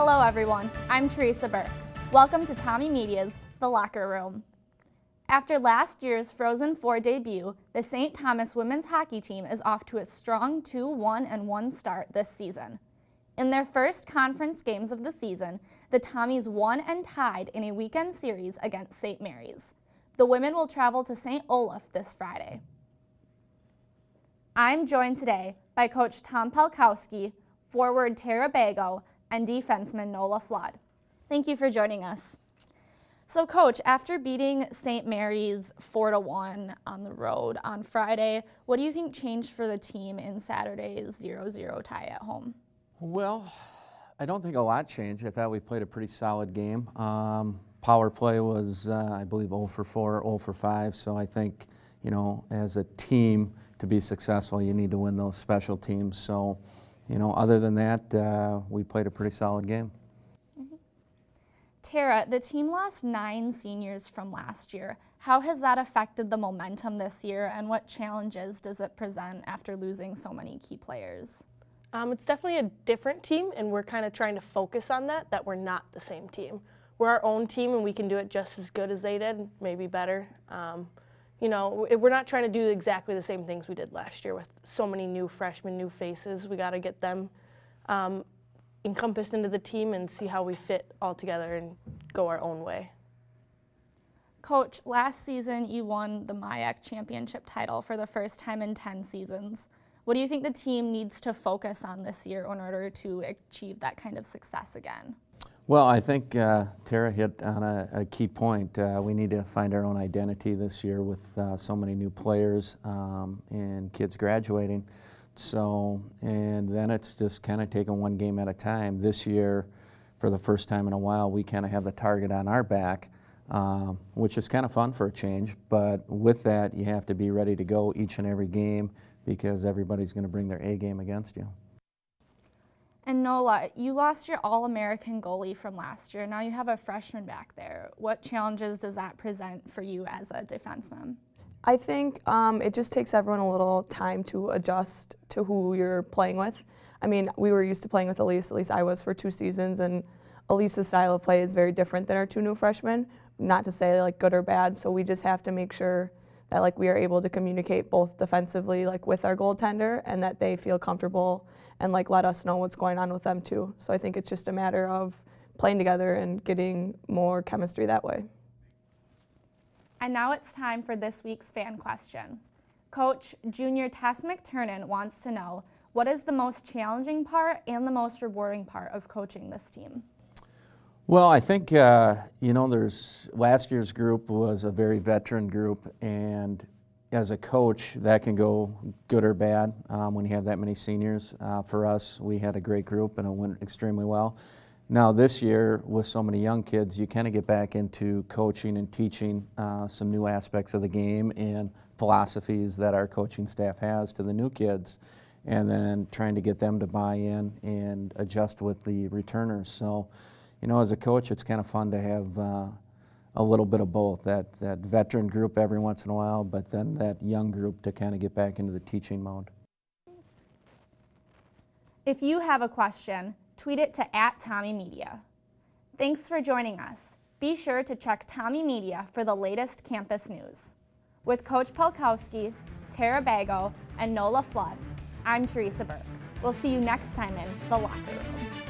Hello everyone, I'm Theresa Bourke. Welcome to Tommy Media's The Locker Room. After last year's Frozen Four debut, the St. Thomas women's hockey team is off to a strong 2-1-1 start this season. In their first conference games of the season, the Tommies won and tied in a weekend series against St. Mary's. The women will travel to St. Olaf this Friday. I'm joined today by Coach Tom Palkowski, forward Theresa Baago, and defenseman Nuala. Thank you for joining us. So Coach, after beating St. Mary's 4-1 on the road on Friday, what do you think changed for the team in Saturday's 0-0 tie at home? Well, I don't think a lot changed. I thought we played a pretty solid game. Power play was, I believe, 0 for 4, 0 for 5. So I think, you know, as a team to be successful, you need to win those special teams. So, you know, other than that, we played a pretty solid game. Tara, the team lost 9 seniors from last year. How has that affected the momentum this year, and what challenges does it present after losing so many key players? It's definitely a different team, and we're kind of trying to focus on that we're not the same team. We're our own team, and we can do it just as good as they did, maybe better. You know, we're not trying to do exactly the same things we did last year with so many new freshmen, new faces. We got to get them encompassed into the team and see how we fit all together and go our own way. Coach, last season you won the MIAC championship title for the first time in 10 seasons. What do you think the team needs to focus on this year in order to achieve that kind of success again? Well, I think Tara hit on a key point. We need to find our own identity this year with so many new players and kids graduating. So, and then it's just kind of taking one game at a time. This year, for the first time in a while, we kind of have the target on our back, which is kind of fun for a change. But with that, you have to be ready to go each and every game because everybody's going to bring their A game against you. And Nuala, you lost your All-American goalie from last year. Now you have a freshman back there. What challenges does that present for you as a defenseman? I think it just takes everyone a little time to adjust to who you're playing with. I mean, we were used to playing with Elise, at least I was for 2 seasons, and Elise's style of play is very different than our 2 new freshmen. Not to say like good or bad, so we just have to make sure that like we are able to communicate both defensively like with our goaltender and that they feel comfortable and like let us know what's going on with them too. So I think it's just a matter of playing together and getting more chemistry that way. And now it's time for this week's fan question. Coach, Junior Tess McTurnan wants to know, what is the most challenging part and the most rewarding part of coaching this team? Well, I think, you know, last year's group was a very veteran group, and as a coach, that can go good or bad when you have that many seniors. For us, we had a great group and it went extremely well. Now this year, with so many young kids, you kind of get back into coaching and teaching some new aspects of the game and philosophies that our coaching staff has to the new kids, and then trying to get them to buy in and adjust with the returners. So, you know, as a coach, it's kind of fun to have a little bit of both, that veteran group every once in a while, but then that young group to kind of get back into the teaching mode. If you have a question, tweet it to @TommyMedia. Thanks for joining us. Be sure to check Tommy Media for the latest campus news. With Coach Palkowski, Theresa Baago, and Nuala, I'm Theresa Bourke. We'll see you next time in The Locker Room.